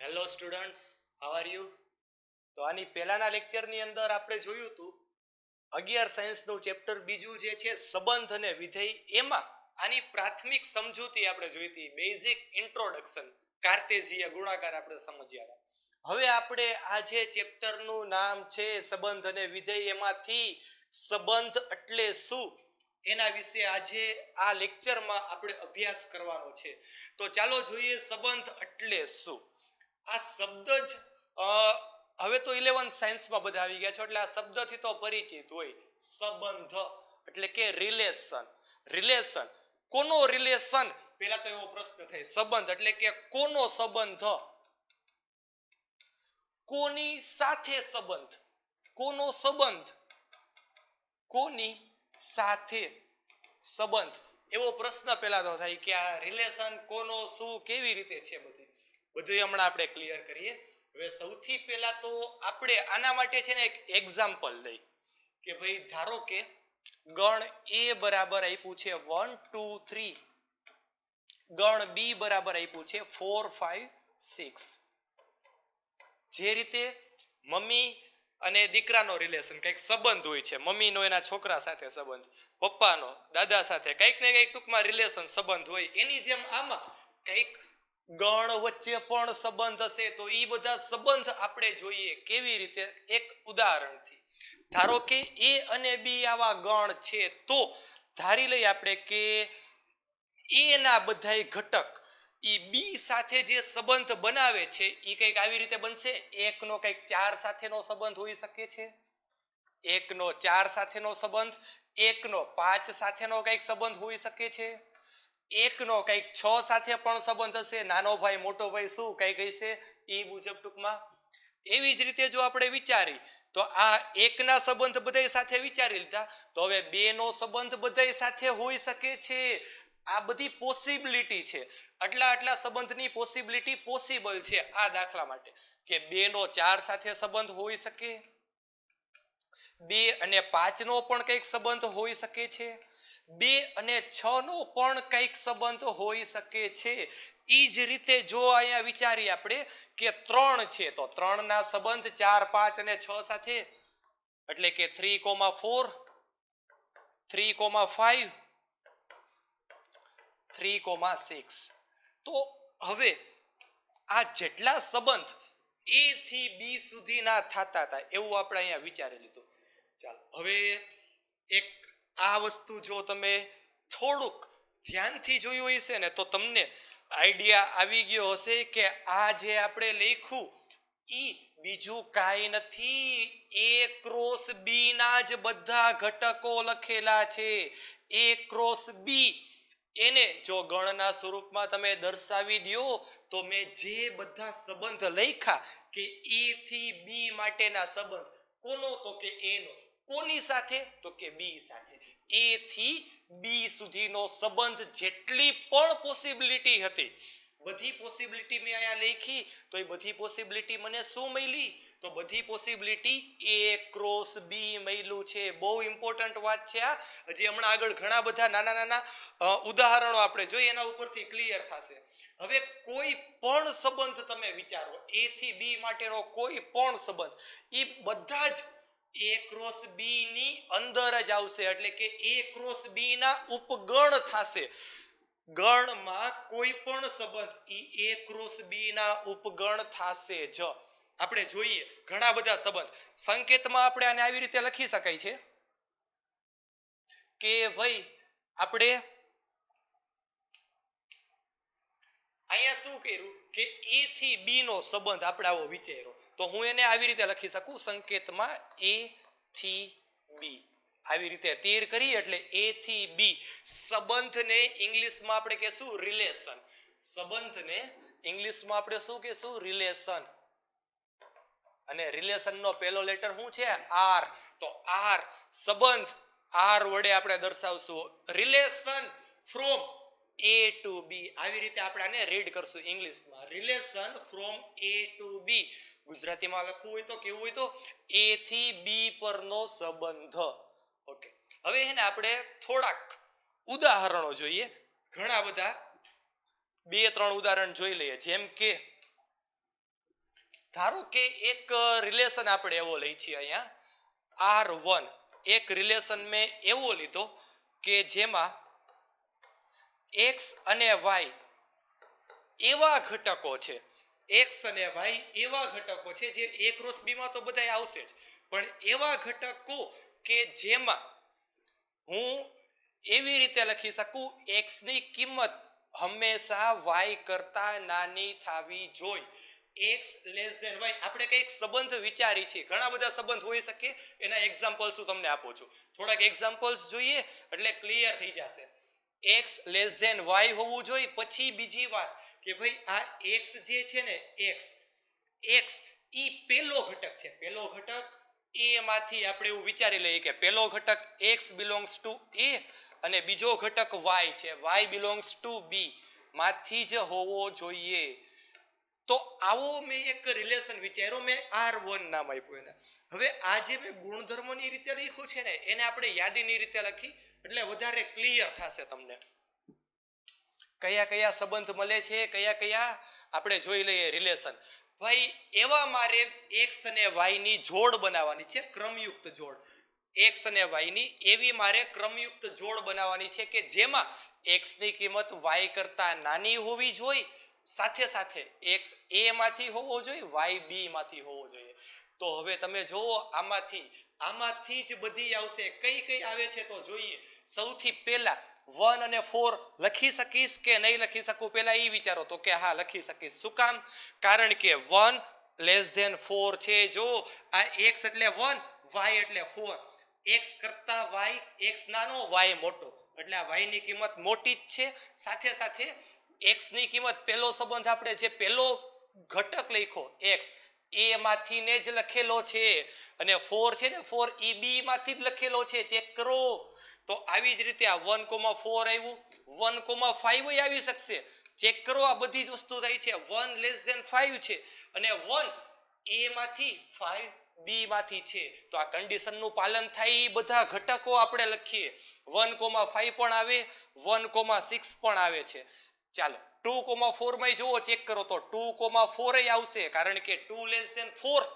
Hello students, how are you? તો આની પહેલાના લેક્ચરની અંદર આપણે જોયું હતું 11 સાયન્સનું ચેપ્ટર બીજું જે છે સંબંધ અને વિધેય, એમાં આની પ્રાથમિક સમજૂતી આપણે જોઈ હતી, બેઝિક ઇન્ટ્રોડક્શન, કાર્ટેશિય ગુણાકાર આપણે સમજ્યા હતા. હવે આપણે આ જે ચેપ્ટરનું નામ છે સંબંધ અને વિધેય, એમાંથી સંબંધ એટલે શું એના વિશે આજે આ લેક્ચરમાં આપણે અભ્યાસ કરવાનો છે. તો ચાલો જોઈએ સંબંધ એટલે શું. આ શબ્દ જ હવે તો 11 સાયન્સમાં બધા આવી ગયા છે એટલે આ શબ્દથી તો પરિચિત હોય. સંબંધ એટલે કે રિલેશન. રિલેશન કોનો રિલેશન, પહેલા તો એવો પ્રશ્ન થાય. સંબંધ એટલે કે કોનો સંબંધ, કોની સાથે સંબંધ, કોનો સંબંધ, કોની સાથે સંબંધ, એવો પ્રશ્ન પહેલા તો થાય કે આ રિલેશન કોનો, શું, કેવી રીતે છે. બધું હમણાં આપણે ક્લિયર કરીએ. હવે સૌથી પહેલા તો આપણે આના માટે છે ને એક એક્ઝામ્પલ લઈ કે ભાઈ ધારો કે ગણ એ બરાબર આપ્યું છે 1 2 3, ગણ બી બરાબર આપ્યું છે 4 5 6. જે રીતે મમ્મી અને દીકરાનો રિલેશન કંઈક સંબંધ હોય છે, મમ્મીનો એના છોકરા સાથે સંબંધ, પપ્પાનો દાદા સાથે કંઈક ને કંઈક ટૂંકમાં રિલેશન સંબંધ હોય, એની જેમ આમાં કંઈક ગણ વચ્ચે પણ સંબંધ હશે. તો એ બધા સંબંધ આપણે જોઈએ કેવી રીતે, એક ઉદાહરણથી. ધારો કે એ અને બી આવા ગણ છે, તો ધારી લઈએ આપણે કે એ ના બધાય ઘટક ઈ બી સાથે જે સંબંધ બનાવે છે એ કંઈક આવી રીતે બનશે. એકનો કંઈક 4 સાથેનો સંબંધ હોઈ શકે છે, એકનો 4 સાથેનો સંબંધ, એકનો 5 સાથેનો કંઈક સંબંધ હોઈ શકે છે, એકનો કંઈક 6 સાથે પણ સંબંધ હશે. નાનો ભાઈ મોટો ભાઈ શું કંઈક હશે એ મુજબ ટૂંકમાં. એવી જ રીતે જો આપણે વિચારી તો આ એકના સંબંધ બધા સાથે વિચારી લીધા, તો હવે બે નો સંબંધ બધા સાથે હોઈ શકે છે. આ બધી પોસિબિલિટી છે. આટલા સંબંધની પોસિબિલિટી પોસિબલ છે. આ દાખલા માટે કે 2 નો 4 સાથે સંબંધ હોઈ શકે, 2 અને 5 નો પણ કંઈક સંબંધ હોઈ શકે છે, 2 અને 6 નો પણ કંઈક સંબંધ હોઈ શકે છે. ઈ જ રીતે જો અહીંયા વિચારીએ આપણે કે 3 છે, તો 3 ના સંબંધ 4 5 અને 6 સાથે, એટલે કે 3,4, 3,5, 3,6. તો હવે આ જેટલા સંબંધ એ થી બી સુધીના થતા હતા એવું આપણે અહીંયા વિચારી લીધું. ચાલો હવે એક આ વસ્તુ જો તમે થોડુંક ધ્યાનથી જોયું હશે ને તો તમને આઈડિયા આવી ગયો હશે કે આ જે આપણે લખ્યું ઈ બીજું કાંઈ નથી, એ ક્રોસ બી ના જ બધા ઘટકો લખેલા છે. એ ક્રોસ બી એને જો ગણના સ્વરૂપમાં તમે દર્શાવી દો તો મેં જે બધા સંબંધ લખ્યા કે એ થી બી માટેના સંબંધ, કોનો તો કે એનો, કોની સાથે તો કે બી સાથે, એ થી બી સુધીનો સંબંધ જેટલી પણ પોસિબિલિટી હતી બધી પોસિબિલિટી મેં અહીંયા લખી. તો એ બધી પોસિબિલિટી મને શું મળી? તો બધી પોસિબિલિટી એ ક્રોસ બી મળ્યું છે. બહુ ઇમ્પોર્ટન્ટ વાત છે આ. હજી હમણાં આગળ ઘણા બધા નાના નાના ઉદાહરણો આપણે જોઈએ, એના ઉપરથી ક્લિયર થશે. હવે કોઈ પણ સંબંધ તમે વિચારો, એ થી બી માટેનો કોઈ પણ સંબંધ, એ બધા જ એ ક્રોસ બી ની અંદર જ આવશે, એટલે કે એ ક્રોસ બી ના ઉપગણ થશે. ગણમાં કોઈ પણ સંબંધ એ ક્રોસ બી ના ઉપગણ થશે જ. આપણે જોઈએ ઘણા બધા સંબંધ. સંકેતમાં આપણે આને આવી રીતે લખી શકાય છે કે ભાઈ આપણે અહીંયા શું કર્યું કે એ થી બી નો સંબંધ આપણે આવો વિચાર્યો, તો હું એને આવી રીતે લખી શકું સંકેતમાં એ થી બી, આવી રીતે તીર કરી એટલે એ થી બી. સંબંધને ઇંગ્લિશમાં આપણે કહેશું રિલેશન. સંબંધને ઇંગ્લિશમાં આપણે શું કહેશું? રિલેશન. અને રિલેશન નો પહેલો લેટર શું છે? આર. તો આર સંબંધ, આર વડે આપણે દર્શાવશું રિલેશન ફ્રોમ એ ટુ બી. આવી રીતે આપણે આને રીડ કરશું ઇંગ્લિશમાં, રિલેશન ફ્રોમ એ ટુ બી. ગુજરાતીમાં લખવું હોય તો કેવું હોય તો એ થી બી પરનો સંબંધ. ઓકે, હવે એને આપણે થોડાક ઉદાહરણો જોઈએ. ઘણા બધા 2-3 ઉદાહરણ જોઈ લઈએ. જેમ કે ધારો કે એક રિલેશન આપણે એવો લઈ છીએ અહીંયા R1 એક રિલેશન મેં એવો લીધો કે જેમાં x અને y એવા ઘટકો છે x અને y એવા ઘટકો છે જે a ક્રોસ b માં તો બધાય આવશે જ પણ એવા ઘટકો કે જેમાં હું એવી રીતે લખી શકું x ની કિંમત હંમેશા y કરતા નાની થવી જોઈએ x લેસ ધેન y આપણે કંઈક સંબંધ વિચારી છીએ ઘણા બધા સંબંધ હોઈ શકે એના એક્ઝામ્પલ્સ હું તમને આપું છું થોડાક એક્ઝામ્પલ્સ જોઈએ એટલે ક્લિયર થઈ જશે x લેસ ધેન y હોવું જોઈએ પછી બીજી વાત કે ભાઈ આ x જે છે ને x ઈ પહેલો ઘટક છે પહેલો ઘટક a માંથી આપણે એવું વિચારી લઈએ કે પહેલો ઘટક x belongs to a અને બીજો ઘટક y છે y belongs to b માંથી જ હોવો જોઈએ તો આવો મેં એક રિલેશન વિચાર્યો મેં R1 નામ આપ્યું એને હવે આ જે મેં ગુણધર્મોની રીતે લખ્યું છે ને એને આપણે યાદીની રીતે લખી એટલે વધારે ક્લિયર થશે તમને કયા કયા સંબંધ મળે છે કયા કયા આપણે જોઈ લઈએ રિલેશન ભાઈ એવા મારે x અને y ની જોડ બનાવવાની છે ક્રમયુક્ત જોડ x અને y ની એવી મારે ક્રમયુક્ત જોડ બનાવવાની છે કે જેમાં x ની કિંમત y કરતા નાની હોવી જોઈએ સાથે સાથે x a માંથી હોવો જોઈએ y b માંથી હોવો જોઈએ તો હવે તમે જુઓ આમાંથી જ બધી આવશે કઈ કઈ આવે છે તો જોઈએ સૌથી પહેલા 1 અને 4 લખી શકીશ કે નહીં લખી શકું પહેલા એ વિચારો તો કે હા લખી શકીશ શું કામ કારણ કે 1 લેસ ધેન 4 છે જો આ x એટલે 1 y એટલે 4 x કરતા y x નાનો y મોટો એટલે આ y ની કિંમત મોટી જ છે સાથે સાથે x ની કિંમત પહેલો સંબંધ આપણે જે પહેલો ઘટક લખ્યો x a માંથી ને જ લખેલો છે અને 4 છે ને 4 e b માંથી જ લખેલો છે ચેક કરો તો આવી જ રીતે આ 1,4 આવ્યું 1,5 આવી શકશે ચેક કરો આ બધી જ વસ્તુ થાય છે 1 લેસ ધેન 5 છે અને 1 a માંથી 5 b માંથી છે તો આ કન્ડિશનનું પાલન થાય એ બધા ઘટકો આપણે લખીએ 1,5 પણ આવે 1,6 પણ આવે છે ચાલો 2,4 માં જુઓ ચેક કરો તો 2,4 આવશે કારણ કે 2 લેસ ધેન 4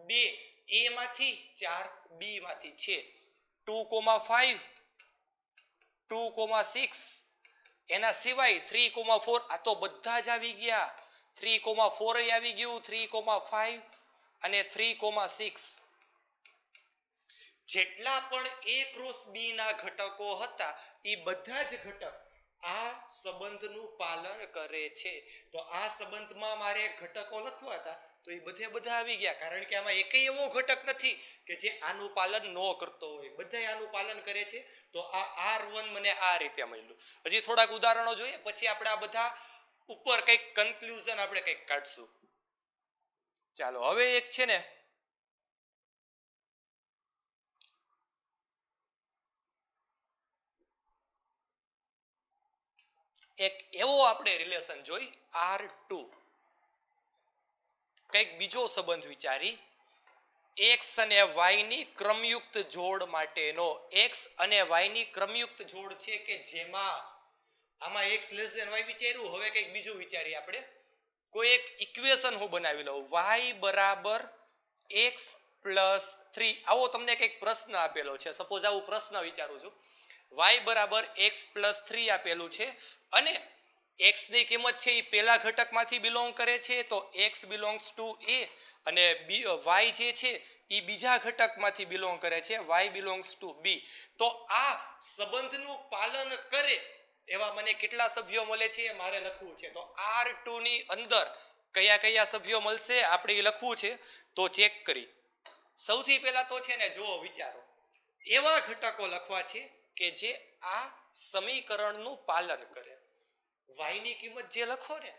2 a માંથી 4 b માંથી છે 2,5 2,6 એના સિવાય 3,4 આ તો બધા જ આવી ગયા 3,4 આવી ગયું 3,5 અને 3,6 જેટલા પણ a ક્રોસ b ના ઘટકો હતા એ બધા જ ઘટક આ સંબંધનું પાલન કરે છે તો આ સંબંધમાં મારે ઘટકો લખવા હતા તો એ બધા આવી ગયા કારણ કે આમાં એકેય એવો ઘટક નથી કે જે આનું પાલન ન કરતો હોય બધા આનું પાલન કરે છે તો આ R1 મને આ રીતે મળ્યું હજી થોડાક ઉદાહરણો જોઈએ પછી આપણે આ બધા ઉપર કંઈક કન્ક્લુઝન આપણે કંઈક કાઢશું ચાલો હવે એક છે ને એક એવો આપણે રિલેશન જોઈ R2 કંઈક બીજો સંબંધ વિચારી x અને y ની ક્રમયુક્ત જોડ માટેનો x અને y ની ક્રમયુક્ત જોડ છે કે જેમાં આમાં x લેસ ધેન y વિચાર્યું હવે કંઈક બીજું વિચારીએ આપણે કોઈ એક ઇક્વેશન હું બનાવી લઉં y બરાબર x પ્લસ 3 આવો તમને કંઈક પ્રશ્ન આપેલો છે સપોઝ આવું પ્રશ્ન વિચારું છું y બરાબર x પ્લસ 3 આપેલું છે અને x ની કિંમત છે એ પહેલા ઘટકમાંથી બિલોંગ કરે છે તો x બિલોંગ્સ ટુ a અને y જે છે એ બીજા ઘટકમાંથી બિલોંગ કરે છે y બિલોંગ્સ ટુ b તો આ સંબંધનું પાલન કરે એવા મને કેટલા સભ્યો મળે છે એ મારે લખવું છે તો R2 ની અંદર કયા કયા સભ્યો મળશે આપણે એ લખવું છે તો ચેક કરી સૌથી પહેલા તો છે ને જો વિચારો એવા ઘટકો લખવા છે કે જે આ સમીકરણનું પાલન કરે y ની કિંમત જે લખો ને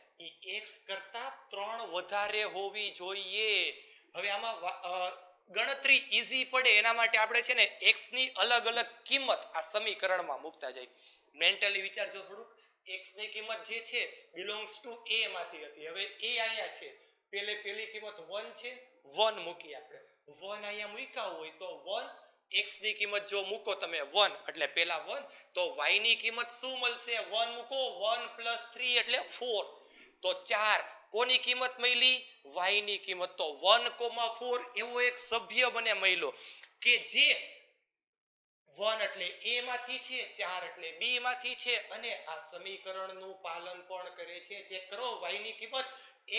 એ x કરતા 3 વધારે હોવી જોઈએ હવે આમાં ગણતરી ઈઝી પડે એના માટે આપણે છે ને x ની અલગ અલગ કિંમત આ સમીકરણમાં મૂકતા જઈએ મેન્ટલી વિચારજો થોડુંક x ની કિંમત જે છે બિલોંગ્સ ટુ a માંથી હતી હવે a અહીંયા છે પહેલી કિંમત 1 છે 1 મૂકી આપણે 1 અહીંયા મૂક્યા હોય તો 1 x ની કિંમત જો મૂકો તમે 1 એટલે પહેલા 1 તો y ની કિંમત શું મળશે 1 મૂકો 1 + 3 એટલે 4 તો 4 કોની કિંમત મળી? y ની કિંમત. તો 1,4 એવો એક સભ્ય મને મળ્યો કે જે 1 એટલે a માંથી છે, 4 એટલે b માંથી છે અને આ સમીકરણનું પાલન પણ કરે છે. ચેક કરો, y ની કિંમત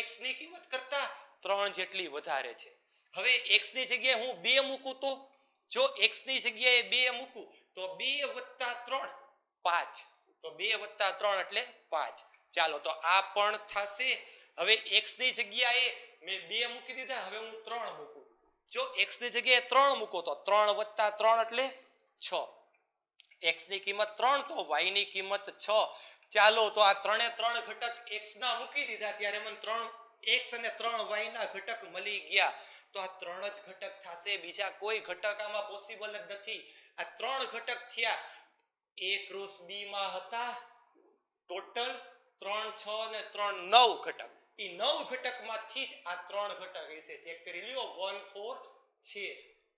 x ની કિંમત કરતા 3 જેટલી વધારે છે. હવે x ની જગ્યાએ હું 2 મૂકું તો, જો x ની જગ્યાએ 2 મૂકું તો 2 + 3 5. તો 2 + 3 એટલે 5. ચાલો તો આ પણ થશે. હવે x ની જગ્યાએ મેં 2 મૂકી દીધા, હવે હું 3 મૂકું. જો x ની જગ્યાએ 3 મૂકો તો 3 + 3 એટલે 6. x ની કિંમત 3 તો y ની કિંમત 6. ચાલો તો આ 3 ઘટક x ના મૂકી દીધા ત્યારે મને 3 x અને 3 y ના ઘટક મળી ગયા. તો આ 3 જ ઘટક થશે, બીજા કોઈ ઘટક આમાં પોસિબલ જ નથી. આ 3 ઘટક થયા. a ક્રોસ b માં હતા ટોટલ 3 6 અને 3 9 ઘટક. એ 9 ઘટકમાંથી જ આ 3 ઘટક હશે. ચેક કરી લ્યો. 1 4 છે,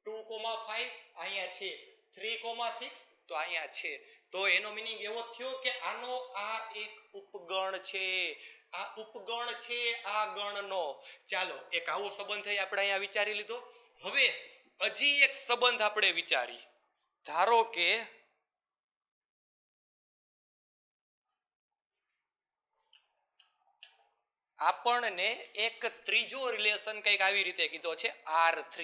2,5 અહીંયા છે, 3,6 તો અહીંયા છે. તો એનો મીનિંગ એવો થયો કે આનો આ એક ઉપગણ છે. આ ઉપગણ છે આ ગણનો. ચાલો એક આવો સંબંધ આપણે અહીંયા વિચારી લીધો. હવે હજી એક સંબંધ આપણે વિચારી. ધારો કે આપણને એક ત્રીજો રિલેશન કંઈક આવી રીતે કીધો છે R3.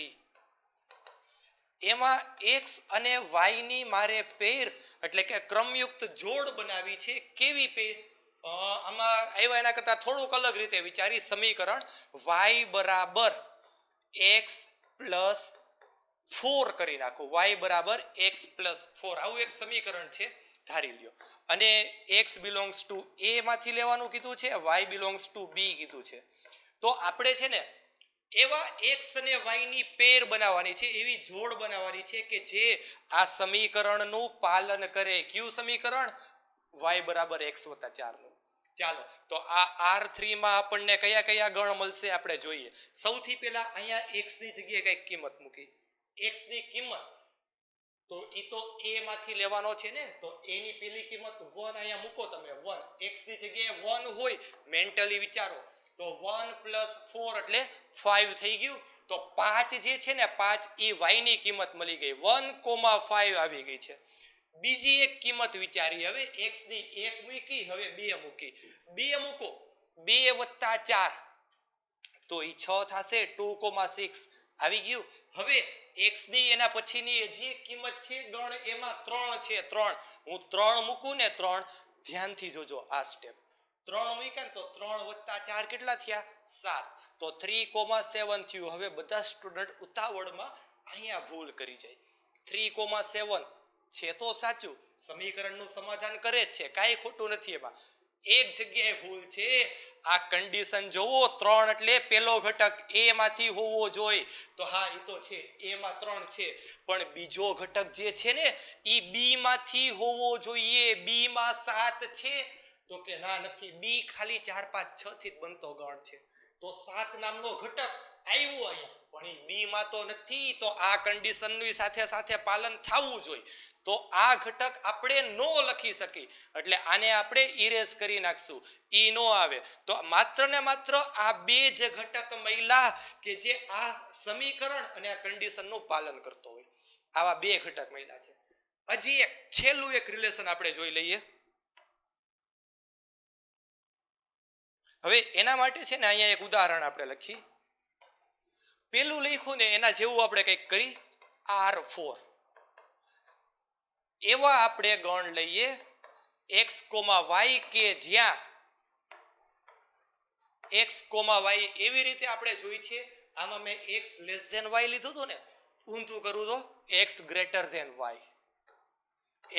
એમાં x અને y ની મારે પેર એટલે કે ક્રમયુક્ત જોડ બનાવી છે. કેવી પેર? આમાં આવ્યા એના કરતા થોડુંક અલગ રીતે વિચારી સમીકરણ. y બરાબર x પ્લસ 4 કરી નાખો. y બરાબર x પ્લસ 4 આવું એક સમીકરણ છે, ધારી લ્યો. અને x બિલોંગ્સ ટુ a માંથી લેવાનું કીધું છે, y બિલોંગ્સ ટુ b કીધું છે. તો આપણે છે ને એવા x અને y ની પેર બનાવવાની છે, એવી જોડ બનાવવાની છે કે જે આ સમીકરણનું પાલન કરે. કયું સમીકરણ? y બરાબર x + 4 નું. ચાલો તો આ R3 માં આપણને કયા કયા ગણ મળશે આપણે જોઈએ. સૌથી પહેલા અહીંયા x ની જગ્યાએ કઈ કિંમત મૂકી. x ની કિંમત તો ઈ તો a માંથી લેવાનો છે ને, તો a ની પેલી કિંમત 1 અહીંયા મૂકો તમે. 1 x ની જગ્યાએ 1 હોય, મેન્ટલી વિચારો તો 1 + 4 એટલે 5 થઈ ગયું. તો 5 જે છે ને 5 એ y ની કિંમત મળી ગઈ. 1,5 આવી ગઈ છે. બીજી એક કિંમત વિચારી. હવે x ની 1 મૂકી, હવે 2 મૂકી. 2 મૂકો, 2 + 4 તો ઈ 6 થશે. 2,6 આવી ગયું. હવે x ની એના પછીની હજી એક કિંમત છે ગણ, એમાં 3 છે. 3 હું 3 મૂકું ને 3, ધ્યાનથી જોજો આ સ્ટેપ. 3 મૂક્યા ને તો 3 + 4 કેટલા થયા? 7. તો 3,7 થયું. હવે બધા સ્ટુડન્ટ ઉતાવળમાં અહીંયા ભૂલ કરી જાય. 3,7 છે તો સાચું, સમીકરણનું સમાધાન કરે જ છે, કાંઈ ખોટું નથી એમાં. એક જગ્યાએ ભૂલ છે. આ કન્ડિશન જોવો, 3 એટલે પેલો ઘટક a માંથી હોવો જોઈએ. તો હા એ તો છે, a માં 3 છે, પણ બીજો ઘટક જે છે ને એ b માંથી હોવો જોઈએ. b માં 7 છે તો કે ના નથી, b ખાલી 4 5 6 થી બનતો ગણ છે. તો 7 નામનો ઘટક આવ્યો અહીંયા, પણ એ b માં તો નથી. તો આ કન્ડિશનની સાથે સાથે પાલન થવું જોઈએ. તો આ ઘટક આપણે નો લખી શકી, એટલે આને આપણે ઇરેઝ કરી નાખશું. ઈ નો આવે. તો માત્ર ને માત્ર આ બે જ ઘટક મહિલા કે જે આ સમીકરણ અને આ કન્ડિશનનું પાલન કરતો હોય, આવા બે ઘટક મહિલા છે. હજી એક છેલ્લું એક રિલેશન આપણે જોઈ લઈએ. હવે એના માટે છે ને અહીંયા એક ઉદાહરણ આપણે લખી. પેલું લખ્યું ને એના જેવું આપણે કંઈક કરી. R4 એવા આપણે ગણ લઈએ x, y કે જ્યાં x, y એવી રીતે આપણે જોઈ છે. આમાં મેં x y લીધું હતું ને, ઊંધું કરું તો x y.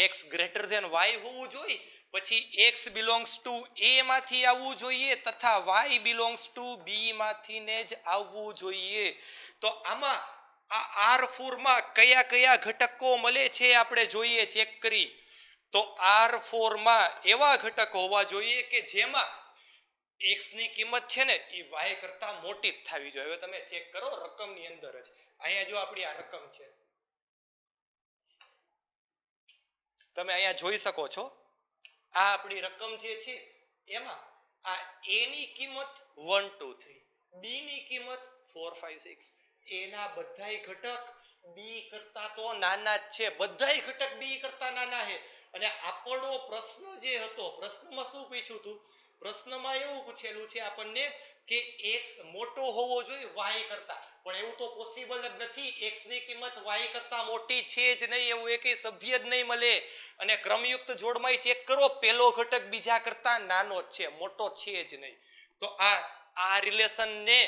x y હોવું જોઈએ, પછી x બિલોંગ્સ ટુ a માંથી આવવું જોઈએ તથા y બિલોંગ્સ ટુ b માંથી ને જ આવવું જોઈએ. તો આમાં આ R4 માં કયા કયા ઘટકો મળે છે આપણે જોઈએ, ચેક કરી. તો R4 માં એવા ઘટકો હોવા જોઈએ કે જેમાં x ની કિંમત છે ને એ y કરતા મોટી જ થવી જોઈએ. હવે તમે ચેક કરો રકમની અંદર જ. અહીંયા જો આપણી આ રકમ છે, તમે અહીંયા જોઈ શકો છો. આ આપણી રકમ જે છે એમાં આ a ની કિંમત 1 2 3, b ની કિંમત 4 5 6, a ના બધાય ઘટક b કરતા તો નાના જ છે, બધાય ઘટક b કરતા નાના છે. અને આપણો પ્રશ્ન જે હતો, પ્રશ્નમાં શું પૂછ્યું હતું? પ્રશ્નમાં એવું પૂછેલું છે આપણને કે x મોટો હોવો જોઈએ y કરતા, પણ એવું તો પોસિબલ જ નથી. x ની કિંમત y કરતા મોટી છે જ નહીં, એવું એકેય સભ્ય જ નહીં મળે. અને ક્રમયુક્ત જોડમાં ચેક કરો, પેલો ઘટક બીજા કરતા નાનો જ છે, મોટો છે જ નહીં. તો આ રિલેશનને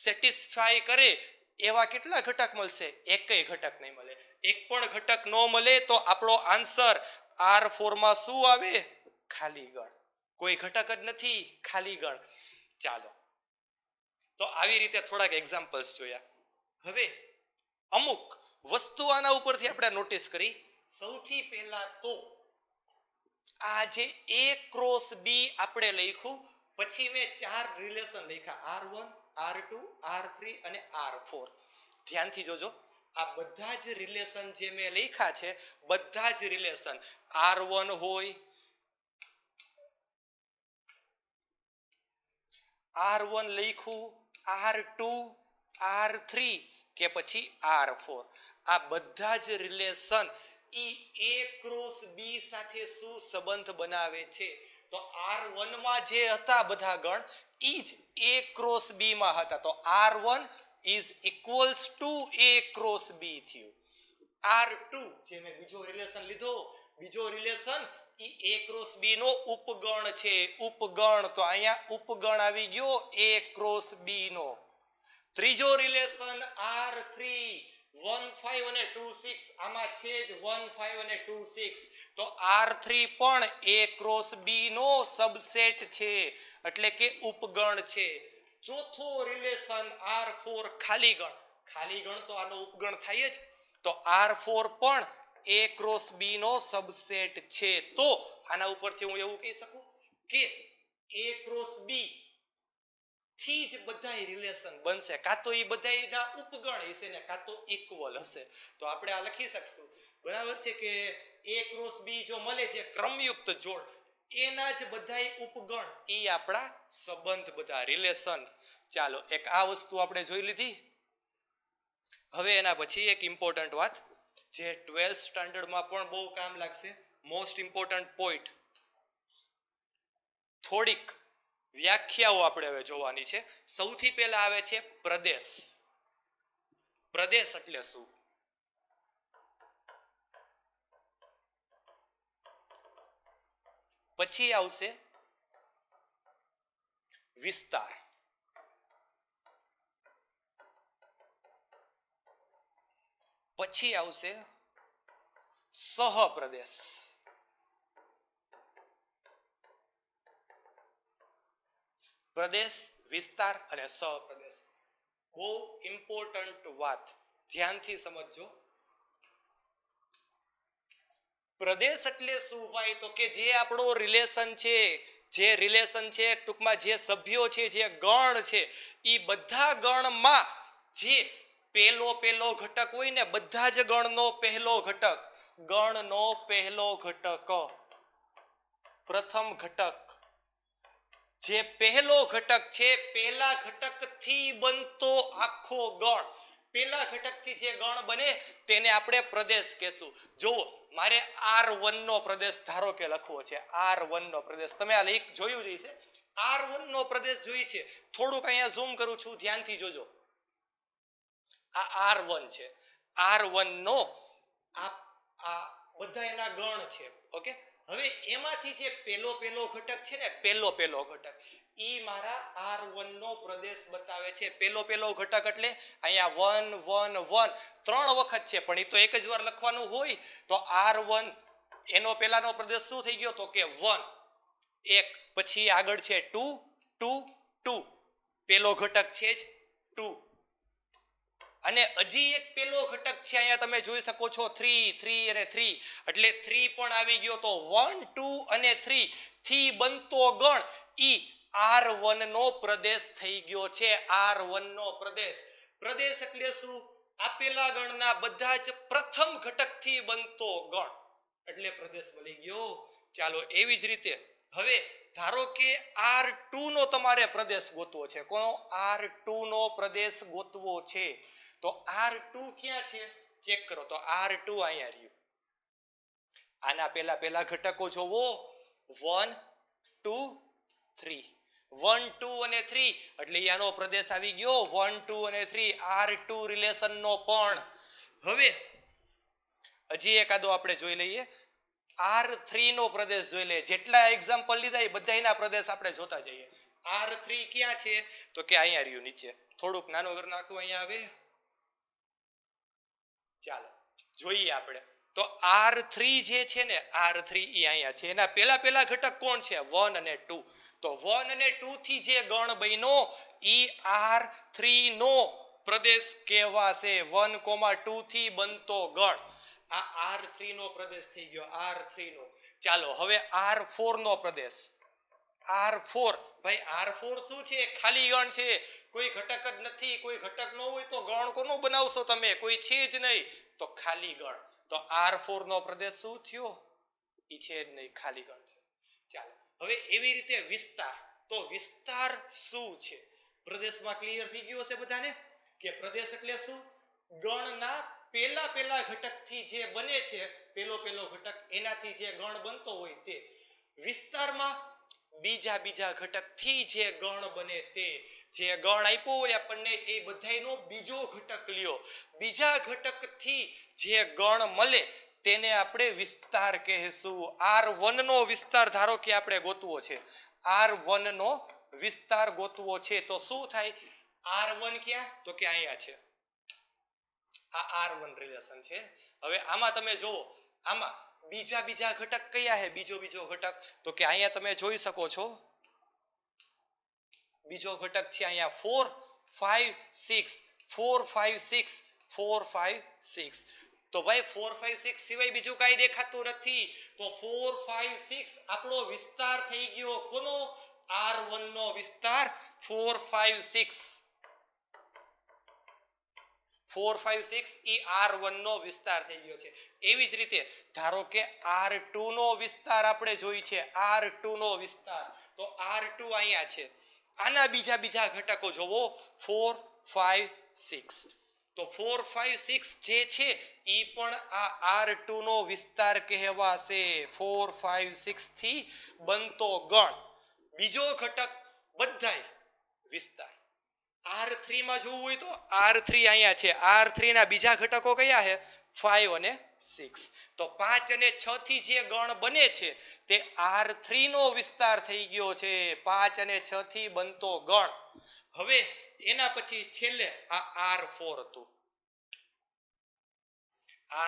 સેટિસ્ફાય કરે એવા કેટલા ઘટક મળશે? એકેય ઘટક નહીં મળે. એક પણ ઘટક ન મળે તો આપણો આન્સર R4 માં શું આવે? ખાલી ગણ. કોઈ ઘટક જ નથી, ખાલી ગણ. ચાલો, તો આવી રીતે થોડાક એક્ઝામ્પલ્સ જોયા. હવે અમુક વસ્તુ આના ઉપરથી આપણે નોટિસ કરી. સૌથી પહેલા તો આ જે A ક્રોસ B આપણે લખ્યું, પછી મેં 4 રિલેશન લખ્યા, R1 R2 R3 અને R4. ધ્યાનથી જોજો, આ બધા જ રિલેશન જે મેં લખ્યા છે, બધા જ રિલેશન R1 હોય, R1 લખ્યું, R2 R3 કે પછી R4, આ બધા જ રિલેશન A ક્રોસ B સાથે શું સંબંધ બનાવે છે? તો R1 માં જે હતા બધા ગણ, ઈ જ A ક્રોસ B માં હતા. તો R1 is equals to A cross B થયું. R2 જે મેં બીજો રિલેશન લીધો, બીજો relation E A cross B નો ઉપગણ છે, ઉપગણ. તો અહીંયા ઉપગણ આવી ગયો A ક્રોસ B નો. ત્રીજો રિલેશન R3 1 5 અને 2 6, આમાં છે જ 1 5 અને 2 6. તો R3 પણ A ક્રોસ B નો સબસેટ છે, એટલે કે ઉપગણ છે. ચોથો રિલેશન R4 ખાલી ગણ. ખાલી ગણ તો આનો ઉપગણ થાય જ. તો R4 પણ A ક્રોસ B નો સબસેટ છે. તો આના ઉપરથી હું એવું કહી શકું કે A ક્રોસ B થી જ બધાય રિલેશન બનશે, કાં તો એ બધાયના ઉપગણ હશે ને કાં તો ઇક્વલ હશે. તો આપણે આ લખી શકશું, બરાબર છે, કે A ક્રોસ B જો મળે છે ક્રમયુક્ત જોડ, એના જ બધાય ઉપગણ એ આપણા સંબંધ, બધા રિલેશન. ચાલો, એક આ વસ્તુ આપણે જોઈ લીધી. હવે એના પછી એક ઇમ્પોર્ટન્ટ વાત જે 12th સ્ટાન્ડર્ડમાં પણ બહુ કામ લાગશે, મોસ્ટ ઇમ્પોર્ટન્ટ પોઈન્ટ. થોડીક વ્યાખ્યાઓ આપણે હવે જોવાની છે. સૌથી પહેલા આવે છે પ્રદેશ. પ્રદેશ એટલે શું? પછી આવશે વિસ્તાર, પછી આવશે સહપ્રદેશ, પ્રદેશ, વિસ્તાર અને સહપ્રદેશ. બહુ ઇમ્પોર્ટન્ટ વાત, ધ્યાનથી સમજજો. પ્રદેશ એટલે શું ભાઈ? તો કે જે આપણો રિલેશન છે, જે રિલેશન છે, ટૂંકમાં જે સભ્યો છે, જે ગણ છે, એ બધા ગણમાં જે પહેલો ઘટક હોય ને, બધા જ ગણનો પહેલો ઘટક, ગણનો પહેલો ઘટક, પ્રથમ ઘટક, જે પહેલો ઘટક છે, પહેલા ઘટકથી બનતો આખો ગણ, પહેલા ઘટકથી જે ગણ બને તેને આપણે પ્રદેશ કહેશું. જુઓ, મારે R1 નો પ્રદેશ ધારો કે લખવો છે, R1 નો પ્રદેશ. તમે આ લેખ જોયું જ હશે, R1 નો પ્રદેશ જોઈ છે. થોડુંક અહીંયા ઝૂમ કરું છું, ધ્યાનથી જોજો. આ R1 છે, R1 નો આ બધા એના ગણ છે. ઓકે, હવે એમાંથી જે પહેલો ઘટક છે ને, પહેલો ઘટક, ઈ મારા R1 નો પ્રદેશ બતાવે છે. પહેલો ઘટક એટલે અહીંયા 1 1 1 3 વખત છે, પણ એ તો એક જ વાર લખવાનું હોય. તો R1 એનો પહેલાનો પ્રદેશ શું થઈ ગયો? તો કે 1 1, પછી આગળ છે 2 2 2, પહેલો ઘટક છે જ 2, અને હજી એક પહેલો ઘટક છે, અહીંયા તમે જોઈ શકો છો 3 3 અને 3, એટલે 3 પણ આવી ગયો. તો 1 2 અને 3 થી બનતો ગણ ઈ R1 નો પ્રદેશ થઈ ગયો છે. R1 નો પ્રદેશ. પ્રદેશ એટલે શું? આપેલા ગણના બધા જ પ્રથમ ઘટકથી બનતો ગણ, એટલે પ્રદેશ બની ગયો. ચાલો, એવી જ રીતે હવે ધારો કે R2 નો તમારે પ્રદેશ ગોતવો છે. કોનો? R2 નો પ્રદેશ ગોતવો છે. તો R2 ક્યાં છે ચેક કરો. તો R2 અહીંયા રહ્યું. આના પેલા ઘટકો જોવો 1 2 3 1 2 અને 3 એટલે આનો પ્રદેશ આવી ગયો 1 2 અને 3 R2 રિલેશન નો. પણ હવે હજી એકાદો આપણે જોઈ લઈએ. R3 નો પ્રદેશ જોઈ લઈએ. જેટલા એક્ઝામ્પલ લીધા એ બધાના પ્રદેશ આપણે જોતા જઈએ. R3 ક્યાં છે? તો કે અહીંયા રહ્યું નીચે. થોડુંક નાનું કરી નાખું અહીંયા આવે. ચાલો જોઈએ આપણે. તો R3 જે છે ને R3 એ અહીંયા છે. એના પેલા ઘટક કોણ છે? 1 અને 2. તો 1 અને 2 થી જે ગણ બન્યો ઈ R3 નો પ્રદેશ કહેવાશે. 1, 2 થી બનતો ગણ આ R3 નો પ્રદેશ થઈ ગયો. R3 નો. ચાલો હવે R4 નો પ્રદેશ. R4 ભાઈ R4 શું છે? ખાલી ગણ છે. કોઈ ઘટક જ નથી. કોઈ ઘટક ન હોય તો ગણ કોનો બનાવશો તમે? કોઈ છે જ નહીં. તો ખાલી ગણ. તો R4 નો પ્રદેશ શું થયો? ઈ છે જ નહીં, ખાલી ગણ છે. ચાલો હવે એવી રીતે વિસ્તાર. તો વિસ્તાર શું છે? પ્રદેશમાં ક્લિયર થઈ ગયું હશે બધાને કે પ્રદેશ એટલે શું? ગણના પેલા ઘટકથી જે બને છે, પેલો ઘટક એનાથી જે ગણ બનતો હોય તે. વિસ્તારમાં બીજા ઘટકથી જે ગણ બને તે. જે ગણ આપ્યો હોય આપણને એ બધાયનો બીજો ઘટક લ્યો. બીજા ઘટકથી જે ગણ મળે તેને આપણે વિસ્તાર કહેશું. R1 નો વિસ્તાર ધારો કે આપણે ગોતવો છે. R1 નો વિસ્તાર ગોતવો છે તો શું થાય? R1 ક્યાં? તો કે અહીંયા છે. આ R1 રિલેશન છે. હવે આમાં તમે જુઓ, આમાં બીજા ઘટક કયા છે? બીજો ઘટક તો કે અહીંયા તમે જોઈ શકો છો. બીજો ઘટક છે અહીંયા 4 5 6 4 5 6 4 5 6. તો ભાઈ 4 5 6 સિવાય બીજું કાંઈ દેખાતું નથી. તો 4 5 6 આપણો વિસ્તાર થઈ ગયો. કોનો? R1 નો વિસ્તાર 4 5 6. 4 5 6 ઈ R1 નો વિસ્તાર થઈ ગયો છે. એવી જ રીતે ધારો કે R2 નો વિસ્તાર આપણે જોઈ છે. R2 નો વિસ્તાર તો R2 અહીંયા છે. આના બીજા ઘટકો જોવો 4 5 6. તો 4 5 6 જે છે ઈ પણ આ R2 નો વિસ્તાર કહેવાશે. 4 5 6 થી બનતો ગણ. બીજો ઘટક બધાય વિસ્તાર. R3 માં જોવું હોય તો R3 અહીંયા છે. R3 ના બીજા ઘટકો કયા છે? 5 અને 6. તો 5 અને 6 થી જે ગણ બને છે તે R3 નો વિસ્તાર થઈ ગયો છે. 5 અને 6 થી બનતો ગણ. હવે એના પછી છેલ્લે આ R4 હતું.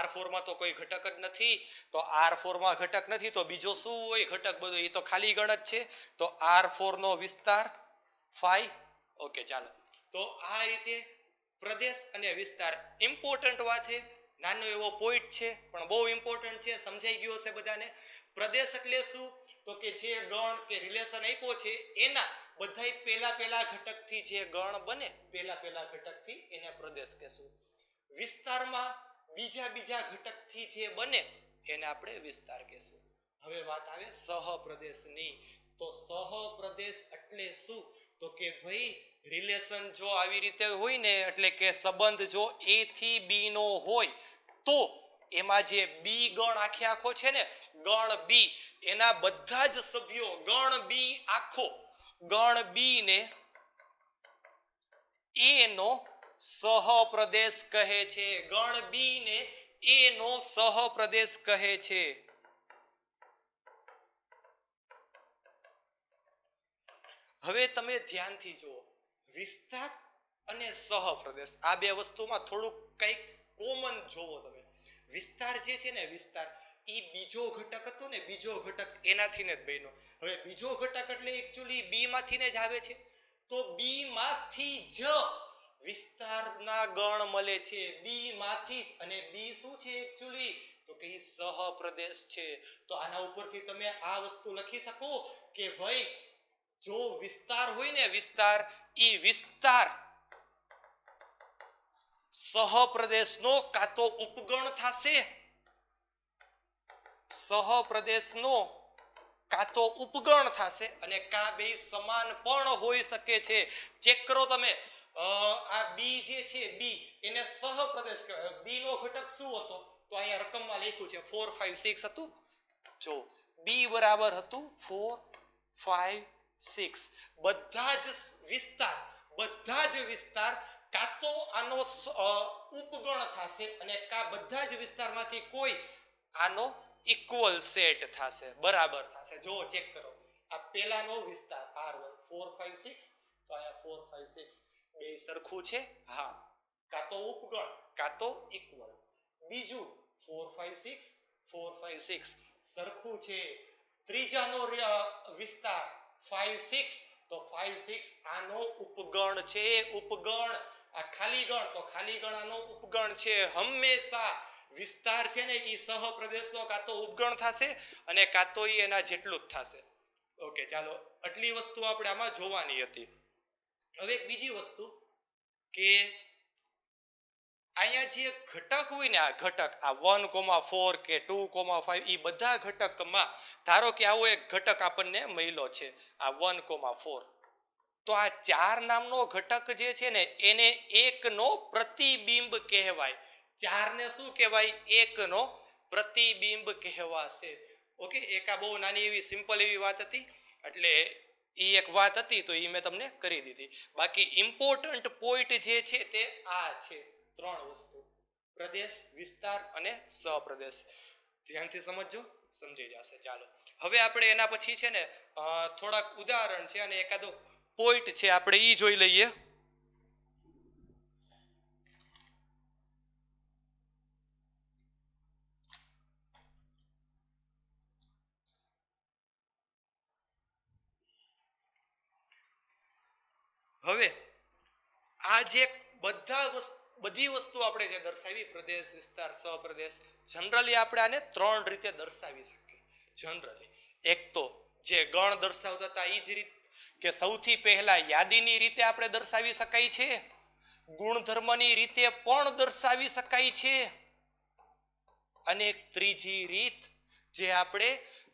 R4 માં તો કોઈ ઘટક જ નથી. તો R4 માં ઘટક નથી તો બીજો શું હોય ઘટક? બધો એ તો ખાલી ગણ જ છે. તો R4 નો વિસ્તાર 5. ઓકે ચાલો. તો આ રીતે પ્રદેશ અને વિસ્તાર ઇમ્પોર્ટન્ટ વાત છે. નાનો એવો પોઈન્ટ છે પણ બહુ ઇમ્પોર્ટન્ટ છે. સમજાઈ ગયો હશે બધાને. પ્રદેશ એટલે શું? તો કે જે ગણ કે રિલેશન આપ્યો છે એના બધાય પેલા ઘટકથી જે ગણ બને પેલા ઘટકથી એને પ્રદેશ કહેશું. વિસ્તારમાં બીજા ઘટકથી જે બને એને આપણે વિસ્તાર કહેશું. હવે વાત આવે સહપ્રદેશની. તો સહપ્રદેશ એટલે શું? તો કે ભાઈ રિલેશન જો આવી રીતે હોય ને એટલે કે સંબંધ જો A થી B નો હોય તો એમાં જે B ગણ આખો છે ને ગણ B એના બધા જ સભ્યો ગણ B આખો ગણ B ને A નો સહપ્રદેશ કહે છે. ગણ B ને A નો સહપ્રદેશ કહે છે. હવે તમે ધ્યાનથી જુઓ, વિસ્તાર અને સહપ્રદેશ આ બે વસ્તુમાં થોડુંક કંઈક કોમન જોવો તમે. વિસ્તાર જે છે ને વિસ્તાર ઈ બીજો ઘટક હતો ને બીજો ઘટક એનાથી ને જ બન્યો. હવે બીજો ઘટક એટલે એકચ્યુઅલી B માંથી ને જ આવે છે. તો B માંથી જ વિસ્તારના ગણ મળે છે. B માંથી જ. અને B શું છે એકચ્યુઅલી? તો કે ઈ સહપ્રદેશ છે. તો આના ઉપરથી તમે આ વસ્તુ લખી શકો કે ભાઈ જો વિસ્તાર હોય ને વિસ્તાર સહપ્રદેશનો કાં તો ઉપગણ થશે. સહપ્રદેશનો કાં તો ઉપગણ થશે અને કાં બે સમાન પણ હોઈ શકે છે. ચેક કરો તમે, આ બી જે છે બી એને સહપ્રદેશ કહેવાય. બી નો ઘટક શું હતો? તો અહીંયા રકમમાં લખ્યું છે 4 5 6 હતું. જો બી બરાબર હતું 4 5 6. બધા જ વિસ્તાર કાં તો આનો ઉપગણ થશે અને કાં બધા જ વિસ્તારમાંથી કોઈ આનો ઇક્વલ સેટ થશે, બરાબર થશે. જો ચેક કરો, આ પહેલાનો વિસ્તાર R1 4 5 6, તો અહીંયા 4 5 6 બે સરખું છે, હા, કાં તો ઉપગણ કાં તો ઇક્વલ. બીજું 4 5 6 4 5 6 સરખું છે. ત્રીજાનો વિસ્તાર 5 6, તો 5 6 આનો ઉપગણ છે, ઉપગણ. આ ખાલી ગણ, તો ખાલી ગણ આનો ઉપગણ છે. હંમેશા વિસ્તાર છે ને એ સહપ્રદેશનો કાં તો ઉપગણ થશે અને કાં તો એના જેટલું જ થશે. ઓકે, ચાલો, આટલી વસ્તુ આપણે આમાં જોવાની હતી. હવે એક બીજી વસ્તુ કે અહીંયા જે ઘટક હોય ને, આ ઘટક આ 1,4 કે 2,5 એ બધા ઘટકમાં ધારો કે આવો એક ઘટક આપણને મળ્યો છે, આ 1,4, તો આ 4 નામનો ઘટક જે છે ને એને એકનો પ્રતિબિંબ કહેવાય. 4 ને શું કહેવાય? એકનો પ્રતિબિંબ કહેવાશે. ઓકે, એક આ બહુ નાની એવી સિમ્પલ એવી વાત હતી, એટલે એ એક વાત હતી તો એ મેં તમને કરી દીધી. બાકી ઇમ્પોર્ટન્ટ પોઈન્ટ જે છે તે આ છે, 3 વસ્તુ: પ્રદેશ, વિસ્તાર અને સહપ્રદેશ. ધ્યાનથી સમજજો, સમજી જશે. ચાલો, હવે આપણે એના પછી છે ને થોડાક ઉદાહરણ છે અને એકાદો પોઈન્ટ છે, આપણે ઈ જોઈ લઈએ. હવે આ જે બધી વસ્તુ આપણે જે દર્શાવી, પ્રદેશ, વિસ્તાર, સહપ્રદેશ, જનરલી આપણે આને 3 રીતે દર્શાવી શકીએ. જનરલી એક તો જે ગણ દર્શાવતા હતા એ જ રીત, કે સૌથી પહેલા યાદીની રીતે આપણે દર્શાવી શકાય છે, ગુણધર્મની રીતે પણ દર્શાવી શકાય છે, અને એક ત્રીજી રીત જે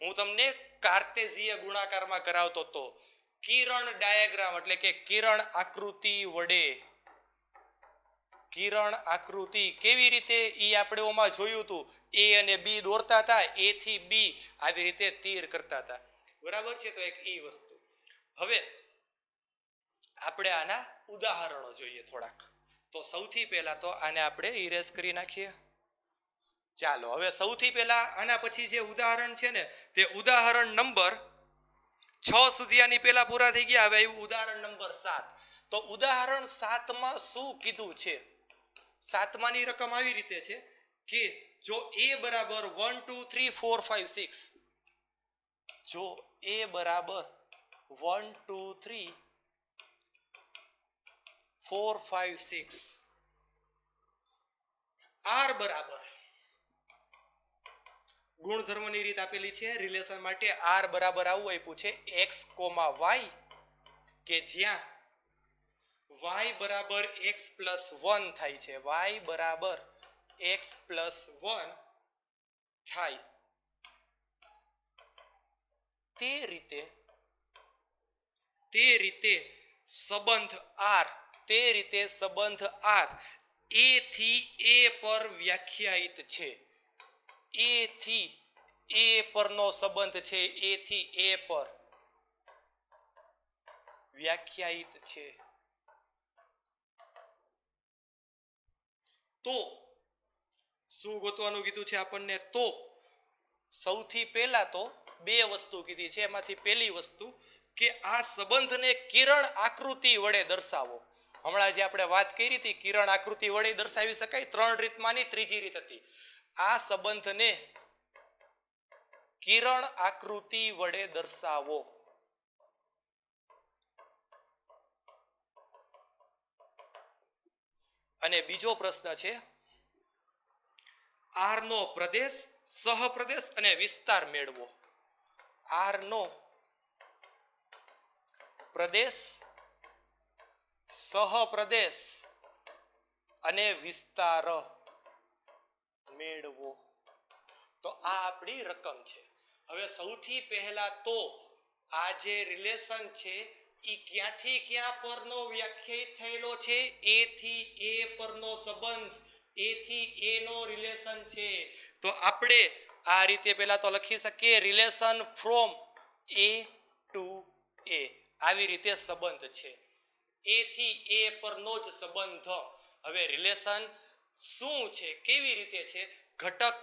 હું તમને કાર્ટેઝીય ગુણાકારમાં કરાવતો હતો, કિરણ ડાયાગ્રામ, એટલે કે કિરણ આકૃતિ વડે. કિરણ આકૃતિ કેવી રીતે ઈ આપણે ઓમાં જોયું હતું, એ અને બી દોરતા હતા, એ થી બી આવી રીતે તીર કરતા હતા, બરાબર છે. તો એક ઈ વસ્તુ. હવે આપણે આના ઉદાહરણો જોઈએ થોડાક. તો સૌથી પહેલા તો આને આપણે ઇરેઝ કરી નાખીએ. ચાલો, હવે સૌથી પહેલા આના પછી જે ઉદાહરણ છે ને તે ઉદાહરણ નંબર 6 સુધી આની પહેલા પૂરા થઈ ગયા. હવે આવ્યું ઉદાહરણ નંબર 7. તો ઉદાહરણ 7માં શું કીધું છે? 7માની રકમ આવી રીતે છે કે જો a બરાબર 1 2 3 4 5 6, જો a બરાબર 1 2 3 4 5 6, r બરાબર, ગુણધર્મની રીત આપેલી છે રિલેશન માટે, r બરાબર આવું આપ્યું છે x, y, કે જ્યાં y બરાબર x પ્લસ 1 થાય છે, y બરાબર x પ્લસ 1 થાય. તે રીતે સંબંધ r, a થી a પર વ્યાખ્યાયિત છે. a થી a પરનો સંબંધ છે, a થી a પર વ્યાખ્યાયિત છે. તો શું ગોતવાનું કીધું છે આપણને? તો સૌથી પહેલા તો 2 વસ્તુ કીધી છે, એમાંથી પહેલી વસ્તુ કે આ સંબંધને કિરણ આકૃતિ વડે દર્શાવો. હમણાં જે આપણે વાત કરી હતી, કિરણ આકૃતિ વડે દર્શાવી શકાય, 3 રીતમાંની ત્રીજી રીત હતી. આ સંબંધને કિરણ આકૃતિ વડે દર્શાવો. અને બીજો પ્રશ્ન છે, r નો પ્રદેશ, સહપ્રદેશ અને વિસ્તાર મેળવો. r નો પ્રદેશ, સહપ્રદેશ અને વિસ્તાર મેળવો. તો આ આપણી રકમ છે. હવે સૌથી પહેલા તો આ જે રિલેશન છે એ ક્યાંથી ક્યાં પરનો વ્યાખ્યાયિત થયેલો છે? એ થી એ પરનો સંબંધ, એ થી એ નો રિલેશન છે. તો આપણે આ રીતે પહેલા તો લખી શકીએ રિલેશન ફ્રોમ એ ટુ એ, આવી રીતે સંબંધ છે. એ થી એ પરનો જ સંબંધ. હવે રિલેશન શું છે, કેવી રીતે છે? ઘટક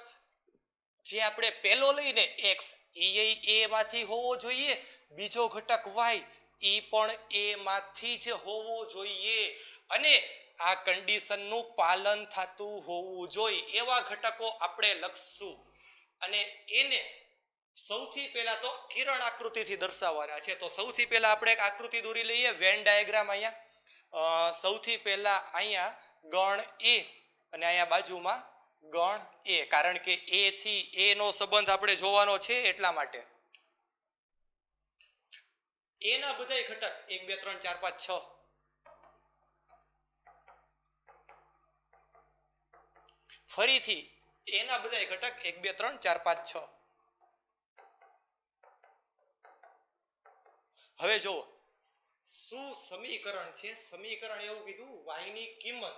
જે આપણે પહેલો લઈને x એ માંથી હોવો જોઈએ, બીજો ઘટક y એ પણ એ માંથી જ હોવો જોઈએ, અને આ કન્ડિશનનું પાલન થતું હોવું જોઈએ એવા ઘટકો આપણે લખશું. અને એને સૌથી પહેલા તો કિરણ આકૃતિથી દર્શાવવાના છે. તો સૌથી પહેલા આપણે એક આકૃતિ દોરી લઈએ, વેન ડાયાગ્રામ. અહીંયા સૌથી પહેલા અહીંયા ગણ એ અને અહીંયા બાજુમાં ગણ એ, કારણ કે એ થી એ નો સંબંધ આપણે જોવાનો છે એટલા માટે. એના બધાય ઘટક 1 2 3 4 5 6, ફરીથી એના બધાય ઘટક 1 2 3 4 5 6. હવે જુઓ શું સમીકરણ છે. સમીકરણ એવું કીધું y ની કિંમત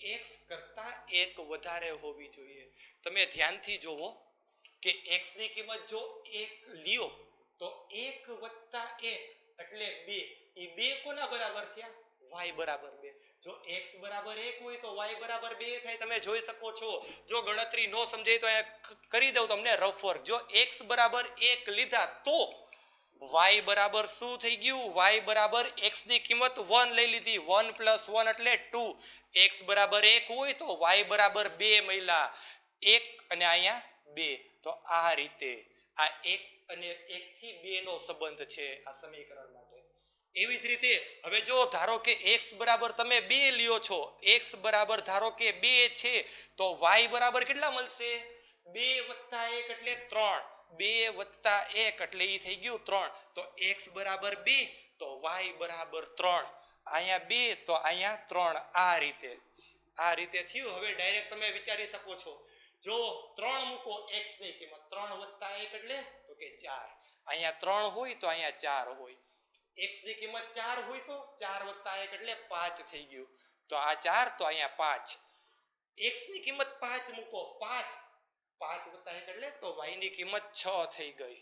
x કરતા 1 વધારે હોવી જોઈએ. તમે ધ્યાનથી જોવો કે x ની કિંમત જો 1 લ્યો તો 1 વત્તા 1 એટલે 2. એ 2 કોના બરાબર થયા? y બરાબર 2. જો x બરાબર 1 હોય તો y બરાબર 2 થાય. તમે જોઈ શકો છો. જો ગણતરી નો સમજાય તો અહીંયા કરી દઉં તમને રફ વર્ક. જો x બરાબર 1 લીધા તો y બરાબર શું થઈ ગયું? y બરાબર x ની કિંમત 1 લઈ લીધી. 1 + 1 એટલે 2. x બરાબર 1 હોય તો y બરાબર 2 મળ્યા. 1 અને અહીંયા 2. તો આ રીતે આ 1 અને 1 થી 2 નો સંબંધ છે આ સમીકરણ માટે. એવી જ રીતે હવે જો ધારો કે x બરાબર તમે 2 લ્યો છો, x બરાબર ધારો કે 2 છે, તો y બરાબર કેટલા મળશે? 2 + 1 એટલે 3. 2 + 1 એટલે એ થઈ ગયું 3. તો x બરાબર 2 તો y બરાબર 3. અહીંયા 2 તો અહીંયા 3. આ રીતે થયું. હવે ડાયરેક્ટ તમે વિચારી શકો છો. જો 3 મૂકો x ની કિંમત, 3 + 1 એટલે તો કે 4. અહીંયા 3 હોય તો અહીંયા 4 હોય. x ની કિંમત 4 હોય તો 4 + 1 એટલે 5 થઈ ગયું. તો આ 4 તો અહીંયા 5. x ની કિંમત 5 મૂકો, 5 + 1 એટલે તો y ની કિંમત 6 થઈ ગઈ.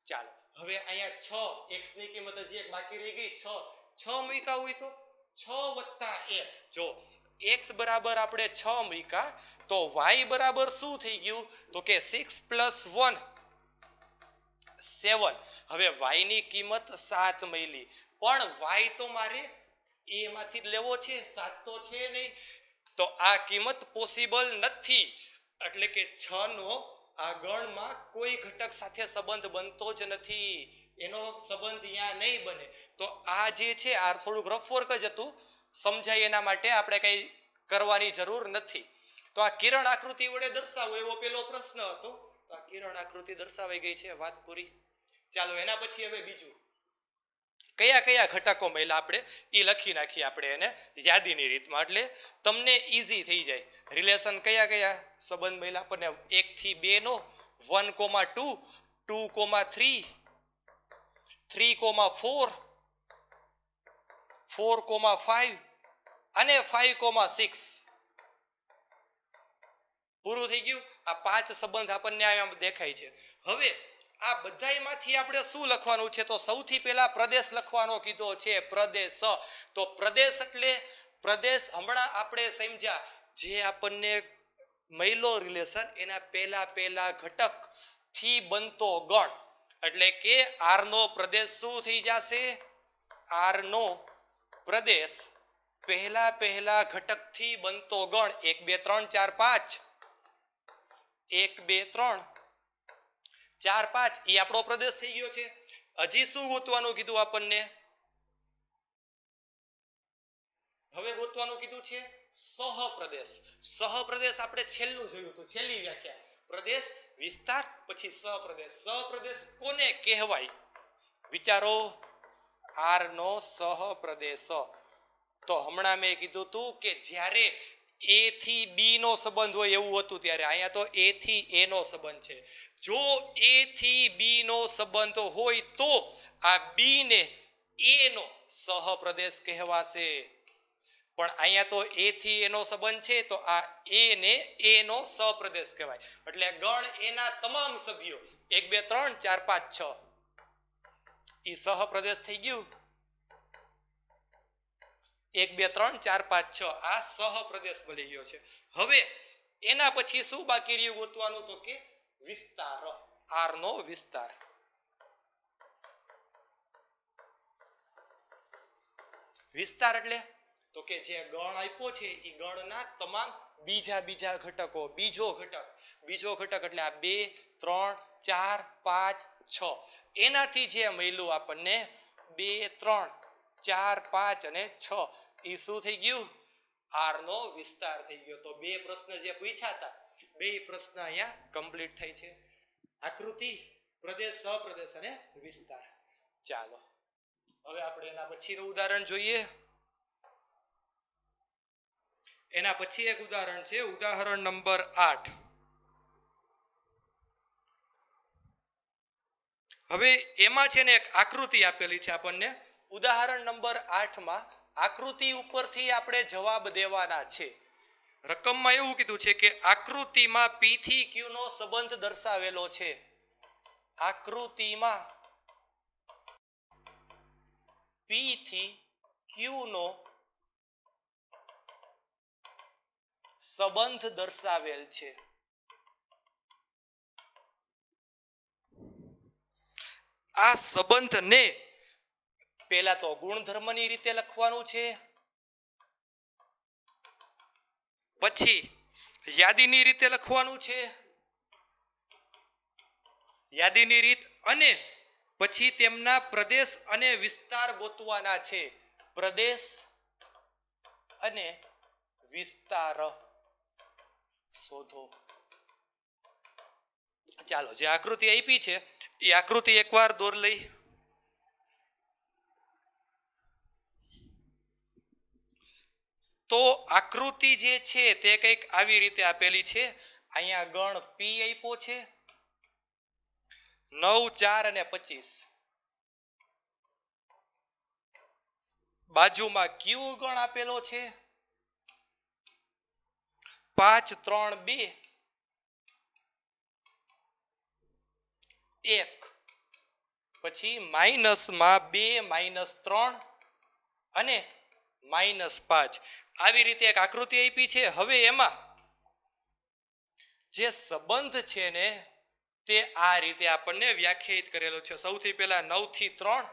ચાલો હવે અહીંયા 6, x ની કિંમત હજી એક બાકી રહી ગઈ 6 મૂક્યા હોય તો 6 + 1. જો x બરાબર આપણે 6 મૂક્યા તો y બરાબર શું થઈ ગયું? તો કે 6 + 1 7. હવે y ની કિંમત 7 મળી, પણ y તો મારે એ માંથી જ લેવો છે, 7 તો છે નહીં. તો આ કિંમત પોસિબલ નથી. એટલે કે 6 નો આ ગણમાં કોઈ ઘટક સાથે સંબંધ બનતો જ નથી. એનો સંબંધ અહીંયા નહીં બને. તો આ જે છે આ થોડુંક રફ વર્ક જ હતું, સમજાય એના માટે આપણે કઈ કરવાની જરૂર નથી. તો આ કિરણ આકૃતિ વડે દર્શાવો એવો પેલો પ્રશ્ન હતો. તો આ કિરણ આકૃતિ દર્શાવાઈ ગઈ છે, વાત પૂરી. ચાલો એના પછી હવે બીજું કયા કયા ઘટકો મળ્યા આપણે એ લખી નાખીએ આપણે એને યાદીની રીતમાં, એટલે તમને ઈઝી થઈ જાય. રિલેશન કયા કયા સંબંધ મળ્યા આપણને? 1 થી 2 નો, 1, 2, 2, 3, 3, 4, 4, 5 અને 5, 6. પૂરું થઈ ગયું. આ 5 સંબંધ આપણને આમ દેખાય છે. હવે આ બધાયમાંથી આપણે શું લખવાનું છે? તો સૌથી પહેલા પ્રદેશ લખવાનો કીધો છે, પ્રદેશ. તો પ્રદેશ એટલે પ્રદેશ હમણાં આપણે સમજ્યા જે આપણને મહિલો રિલેશન એના પહેલા ઘટક થી બનતો ગણ, એટલે કે r નો પ્રદેશ શું થઈ જશે? r નો પ્રદેશ પહેલા ઘટક થી બનતો ગણ 1 2 3 4 5. 1 2 3 4 5 એ આપણો પ્રદેશ થઈ ગયો છે. હજી શું ગોતવાનું કીધું આપણને? હવે ગોતવાનું કીધું છે સહપ્રદેશ. સહપ્રદેશ આપણે છેલ્લું જોયું હતું, છેલ્લી વ્યાખ્યા. પ્રદેશ, વિસ્તાર, પછી સહપ્રદેશ. સહપ્રદેશ કોને કહેવાય? વિચારો. r નો સહપ્રદેશ. તો હમણાં મેં કીધું હતું કે જ્યારે એ થી બી નો સંબંધ હોય એવું હતું ત્યારે. અહીંયા તો એ થી એ નો સંબંધ છે. જો એ થી બી નો સંબંધ હોય તો આ બી ને એ નો સહપ્રદેશ કહેવાશે. પણ અહીંયા તો એ થી એનો સંબંધ છે તો આ એ ને એ નો સહપ્રદેશ કહેવાય. એટલે ગણ એના તમામ સભ્યો 1 2 3 4 5 6 ઈ સહપ્રદેશ થઈ ગયું. 1 2 3 4 5 6 આ સહપ્રદેશ બની ગયો છે. હવે એના પછી શું બાકી રહ્યું ગોતવાનું? તો કે વિસ્તાર, આર નો વિસ્તાર. વિસ્તાર એટલે તો કે જે ગણ આપ્યો છે એ ગણના તમામ બીજા ઘટકો. બીજો ઘટક એટલે આ 2 3 4 5 6 એનાથી જે મળ્યું આપણને 2 3 4 5 અને 6 એ શું થઈ ગયું? આર નો વિસ્તાર થઈ ગયો. તો બે પ્રશ્ન જે પૂછ્યા હતા બે પ્રશ્ન અહીંયા કમ્પ્લીટ થઈ છે. આકૃતિ, પ્રદેશ, સહપ્રદેશ અને વિસ્તાર. ચાલો હવે આપણે એના પછીનું ઉદાહરણ જોઈએ. એના પછી એક ઉદાહરણ છે, ઉદાહરણ નંબર 8. હવે એમાં છે ને એક આકૃતિ આપેલી છે આપણને. ઉદાહરણ નંબર 8 માં આકૃતિ ઉપરથી આપણે જવાબ દેવાના છે. રકમમાં એવું કીધું છે કે આકૃતિમાં P થી Q નો સંબંધ દર્શાવેલો છે. આકૃતિમાં P થી Q નો સંબંધ દર્શાવેલ છે. આ સંબંધને પહેલા તો ગુણધર્મની રીતે લખવાનું છે, પછી યાદીની રીતે લખવાનું છે, યાદીની રીત, અને પછી તેમના પ્રદેશ અને વિસ્તાર ગોતવાના છે. પ્રદેશ અને વિસ્તાર શોધો. ચાલો જે આકૃતિ આપી છે એ આકૃતિ એકવાર દોર લઈ. તો આકૃતિ જે છે તે કંઈક આવી રીતે આપેલી છે. અહીંયા ગણ P આપ્યો છે 9 4 અને 25. બાજુમાં Q ગણ આપેલો છે 5 3 2 1. પછી માઇનસમાં 2 -3 અને -5. આવી રીતે એક આકૃતિ આપી છે. હવે એમાં જે સંબંધ છે ને તે આ રીતે આપણને વ્યાખ્યાયિત કરેલો છે. સૌથી પહેલા 9 થી 3,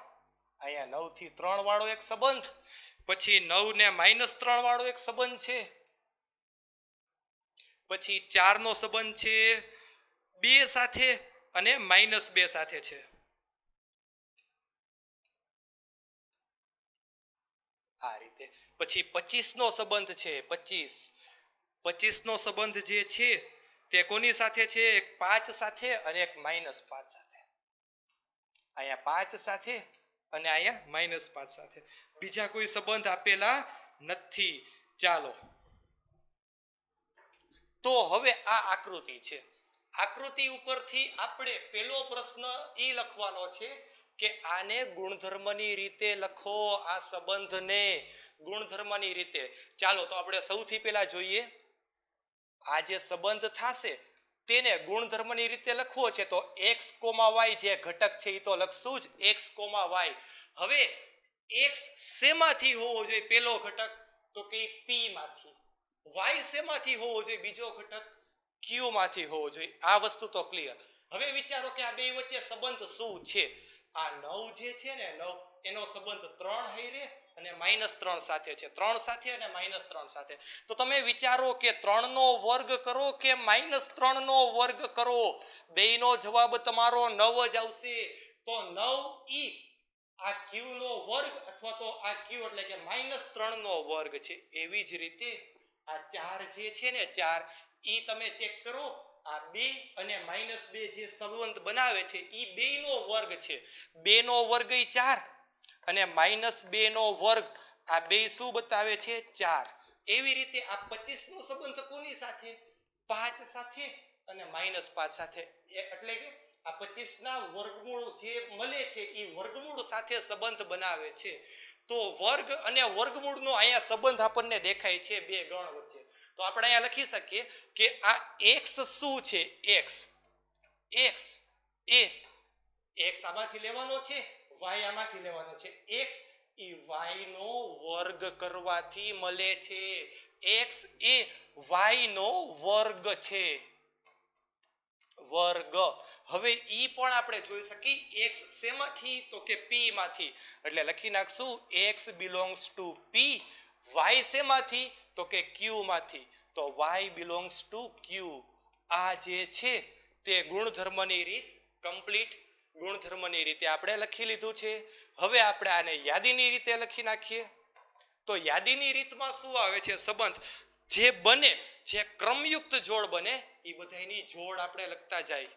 અહીંયા 9 થી 3 વાળો એક સંબંધ, પછી 9 ને -3 વાળો એક સંબંધ છે, પછી 4 નો સંબંધ છે 2 સાથે અને -2 સાથે છે. આ રીતે પછી 25 નો સંબંધ છે. 25 નો સંબંધ જે છે તે કોની સાથે છે? એક 5 સાથે અને એક -5 સાથે. અહીંયા 5 સાથે અને અહીંયા -5 સાથે. બીજા કોઈ સંબંધ આપેલા નથી. ચાલો તો હવે આ આકૃતિ છે. આકૃતિ ઉપરથી આપણે પહેલો પ્રશ્ન એ લખવાનો છે કે આને ગુણધર્મની રીતે લખો. આ સંબંધને ગુણધર્મની રીતે. ચાલો તો આપણે સૌથી પહેલા જોઈએ આ જે સંબંધ થશે તેને ગુણધર્મની રીતે લખવો છે. તો x, y જે ઘટક છે એ તો લખશું જ, x, y. હવે x શેમાંથી હોવો જોઈએ? પહેલો ઘટક તો કે P માંથી. y શેમાંથી હોવો જોઈએ? બીજો ઘટક Q માંથી હોવો જોઈએ. આ વસ્તુ તો ક્લિયર. હવે વિચારો કે આ બે વચ્ચે સંબંધ શું છે? આ 9 જે છે ને 9 એનો સંબંધ 3 હારે અને -3 સાથે છે. 3 સાથે અને -3 સાથે. તો તમે વિચારો કે 3 નો વર્ગ કરો કે -3 નો વર્ગ કરો, બેયનો જવાબ તમારો 9 જ આવશે. તો 9 ઈ આ Q નો વર્ગ અથવા તો આ Q એટલે કે -3 નો વર્ગ છે. એવી જ રીતે આ 4 જે છે ને 4 ઈ તમે ચેક કરો. આ 2 અને -2 જે સંબંધ બનાવે છે ઈ બેયનો વર્ગ છે. 2 નો વર્ગ ઈ 4 અને -2 નો વર્ગ, આ બે શું બતાવે છે? 4. એવી રીતે આ 25 નો સંબંધ કોની સાથે 5 સાથે અને -5 સાથે એટલે કે આ 25 ના વર્ગમૂળ જે મળે છે એ વર્ગમૂળ સાથે સંબંધ બનાવે છે તો વર્ગ અને વર્ગમૂળનો અહીંયા સંબંધ આપણને દેખાય છે બે ગણ વચ્ચે તો આપણે અહીંયા લખી શકીએ કે આ x શું છે x એ x આમાંથી લેવાનો છે y આમાંથી લેવાનો છે x એ y નો વર્ગ કરવાથી મળે છે x એ y નો વર્ગ છે વર્ગ હવે ઈ પણ આપણે જોઈ શકીએ x શેમાંથી તો કે p માંથી એટલે લખી નાખશું x belongs to p y શેમાંથી તો કે q માંથી તો y belongs to q આ જે છે તે ગુણધર્મની રીત કમ્પ્લીટ ગુણધર્મની રીતે આપણે લખી લીધું છે હવે આપણે આને યાદીની રીતે લખી નાખીએ તો યાદીની રીતમાં શું આવે છે સંબંધ જે બને જે ક્રમયુક્ત જોડ બને એ બધાની જોડ આપણે લખતા જાય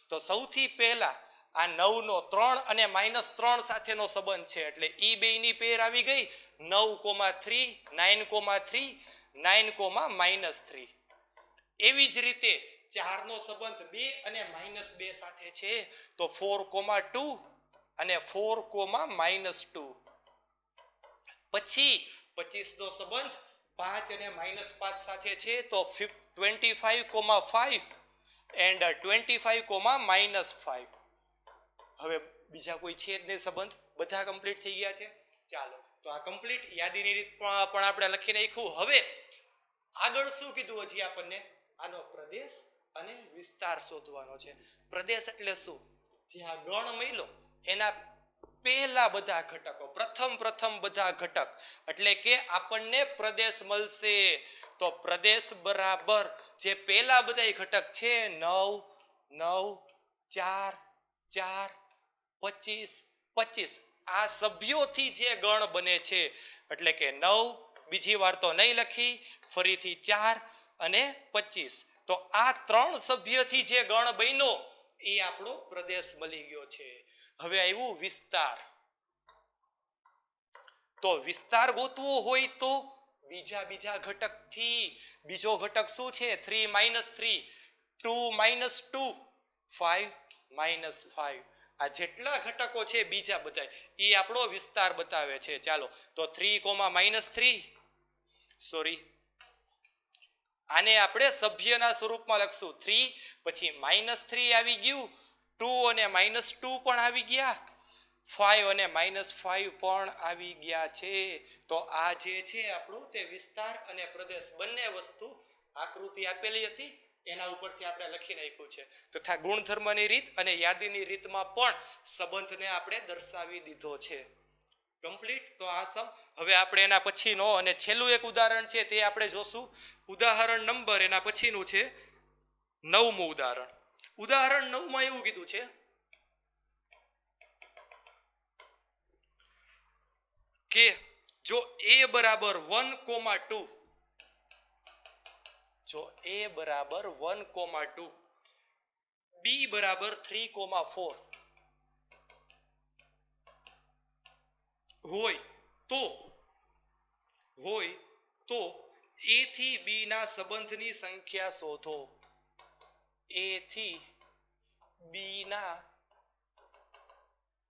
તો સૌથી પહેલા આ 9 નો 3 અને -3 સાથેનો સંબંધ છે એટલે ઈ બેયની પેર આવી ગઈ 9,3 9,3 9,-3 એવી જ રીતે 4 નો સંબંધ 2 અને -2 સાથે છે તો 4,2 અને 4,-2 પછી 25 નો સંબંધ 5 અને -5 સાથે છે તો 25,5 and 25,-5 હવે બીજા કોઈ છે જ નહીં સંબંધ બધા કમ્પ્લીટ થઈ ગયા છે ચાલો તો આ કમ્પ્લીટ યાદીની રીત પણ આપણે લખી નાખ્યું હવે આગળ શું કીધું હજી આપણને આનો પ્રદેશ અને વિસ્તાર શોધવાનો છે પ્રદેશ એટલે શું જે આ ગણ મળ્યો એના પહેલા બધા ઘટકો પ્રથમ બધા ઘટક એટલે કે આપણને પ્રદેશ મળશે તો પ્રદેશ બરાબર જે પહેલા બધા ઘટક છે 9 9 4 4 25 25 આ સભ્યોથી જે ગણ બને છે એટલે કે 9 બીજી વાર તો નહીં લખી ફરીથી 4 અને 25 તો આ 3 સભ્યથી જે ગણ બન્યો એ આપણો પ્રદેશ મળી ગયો છે હવે આવ્યું વિસ્તાર તો વિસ્તાર ગોતવો હોય તો બીજા ઘટકથી બીજો ઘટક શું છે 3 -3 2 -2 5 -5 આ જેટલા ઘટકો છે બીજા બધા એ આપણો વિસ્તાર બતાવે છે ચાલો તો 3,-3 સોરી આને આપણે સભ્યના સ્વરૂપમાં લખશું 3 પછી -3 આવી ગયું 2 અને -2 પણ આવી ગયા 5 અને -5 પણ આવી ગયા છે તો આ જે છે આપણું તે વિસ્તાર અને પ્રદેશ બંને વસ્તુ આકૃતિ આપેલી હતી એના ઉપરથી આપણે લખી નાખ્યું છે તથા ગુણધર્મની રીત અને યાદીની રીતમાં પણ સંબંધને આપણે દર્શાવી દીધો છે કમ્પ્લીટ તો આ સમ હવે આપણે એના પછીનો અને છેલ્લું એક ઉદાહરણ છે તે આપણે જોશું ઉદાહરણ નંબર એના પછીનું છે 9મું ઉદાહરણ 9માં એવું કીધું છે કે જો a બરાબર 1,2 જો a બરાબર 1,2 b બરાબર 3,4 હોય તો a થી b ના સંબંધની સંખ્યા શોધો a થી b ના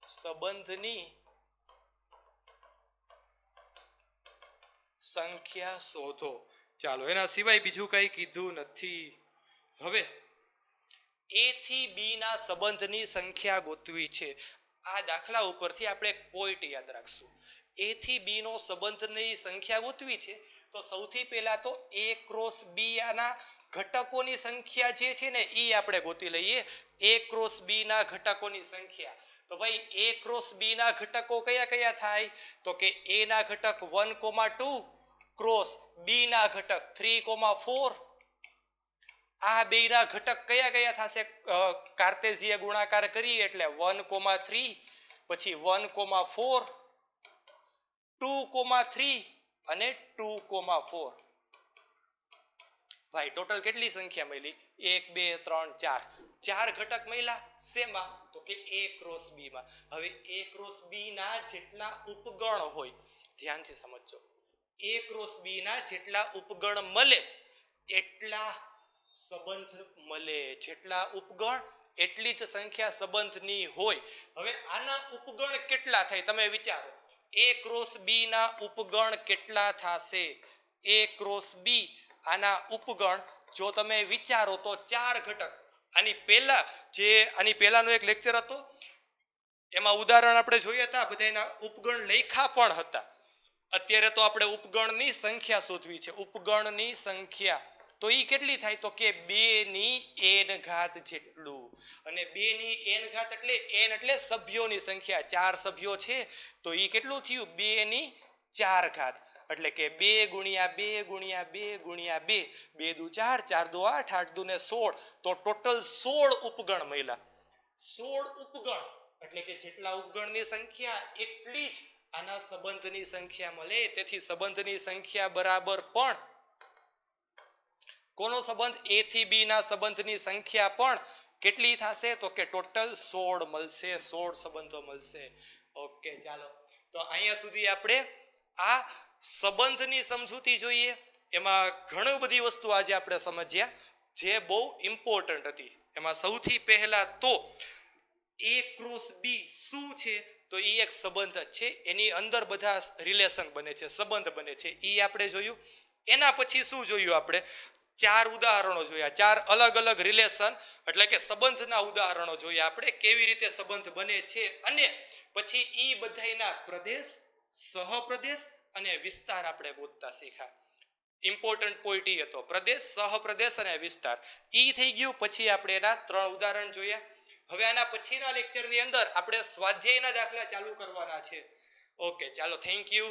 સંબંધની સંખ્યા શોધો ચાલો એના સિવાય બીજું કંઈ કીધું નથી હવે a થી b ના સંબંધની સંખ્યા ગોતવી છે આ દાખલા ઉપરથી આપણે એક પોઈન્ટ યાદ રાખશું a થી b નો સંબંધની સંખ્યા ગોતવી છે તો સૌથી પહેલા તો a ક્રોસ b ના ઘટકોની સંખ્યા જે છે ને એ આપણે ગોતી લઈએ a ક્રોસ b ના ઘટકોની સંખ્યા તો ભાઈ a ક્રોસ b ના ઘટકો કયા થાય તો કે a ના ઘટક 1,2 ક્રોસ b ના ઘટક 3,4 આ બેના ઘટક કયા થશે કાર્ટેશિય ગુણાકાર કરીએ એટલે 1,3 પછી 1,4 2,3 અને 2,4 ભાઈ ટોટલ કેટલી સંખ્યા મળી 1 2 3 4 ઘટક મળ્યા શેમાં તો કે a ક્રોસ b માં હવે a ક્રોસ b ના જેટલા ઉપગણ હોય ધ્યાનથી સમજજો A ક્રોસ B ના જેટલા ઉપગણ મળે એટલા સંબંધ મળે, જેટલા ઉપગણ એટલી જ સંખ્યા સંબંધની હોય. હવે આના ઉપગણ કેટલા થાય તમે વિચારો, A ક્રોસ B ના ઉપગણ કેટલા થશે? A ક્રોસ B આના ઉપગણ જો તમે વિચારો તો 4 ઘટક. આની પહેલાનો એક લેક્ચર હતો એમાં ઉદાહરણ આપણે જોયા હતા, બધાના ઉપગણ લખ્યા પણ હતા. અત્યારે તો આપણે ઉપગણની સંખ્યા શોધવી છે. ઉપગણની સંખ્યા તો ઈ કેટલી થાય તો કે 2 ની n ઘાત જેટલું. અને 2 ની n ઘાત એટલે n એટલે સભ્યોની સંખ્યા, 4 સભ્યો છે તો ઈ કેટલું થયું 2 ની 4 ઘાત. એટલે કે 2 ગુણ્યા 2 ગુણ્યા 2 ગુણ્યા 2, 2 દુ 4, 4 દુ 8, 8 દુ ને 16, તો ટોટલ 16 ઉપગણ મળ્યા. 16 ઉપગણ એટલે કે જેટલા ઉપગણની સંખ્યા એટલી જ આના સંબંધની સંખ્યા મળે. તેથી સંબંધની સંખ્યા બરાબર પણ કોનો સંબંધ? A થી B ના સંબંધની સંખ્યા પણ કેટલી થશે તો કે ટોટલ 16 મળશે, 16 સંબંધો મળશે. ઓકે, ચાલો તો અહીંયા સુધી આપણે આ સંબંધની સમજૂતી જોઈએ. એમાં ઘણી બધી વસ્તુ આજે આપણે સમજ્યા જે બહુ ઇમ્પોર્ટન્ટ હતી. એમાં સૌથી પહેલા તો A ક્રોસ B શું છે? તો એ એક સંબંધ જ છે. એની અંદર બધા રિલેશન બને છે, સંબંધ બને છે, એ આપણે જોયું. એના પછી શું જોયું આપણે? 4 ઉદાહરણો જોયા, 4 અલગ અલગ રિલેશન એટલે કે સંબંધના ઉદાહરણો જોયા આપણે, કેવી રીતે સંબંધ બને છે. અને પછી ઈ બધાયના પ્રદેશ, સહપ્રદેશ અને વિસ્તાર આપણે ગોતતા શીખ્યા. ઇમ્પોર્ટન્ટ પોઈન્ટ ઈ હતો, પ્રદેશ, સહપ્રદેશ અને વિસ્તાર. ઈ થઈ ગયું. પછી આપણે એના 3 ઉદાહરણ જોયા. હવે આના પછીના લેક્ચરની અંદર આપણે સ્વાધ્યાયના દાખલા ચાલુ કરવાના છે. ઓકે, ચાલો, થેન્ક યુ.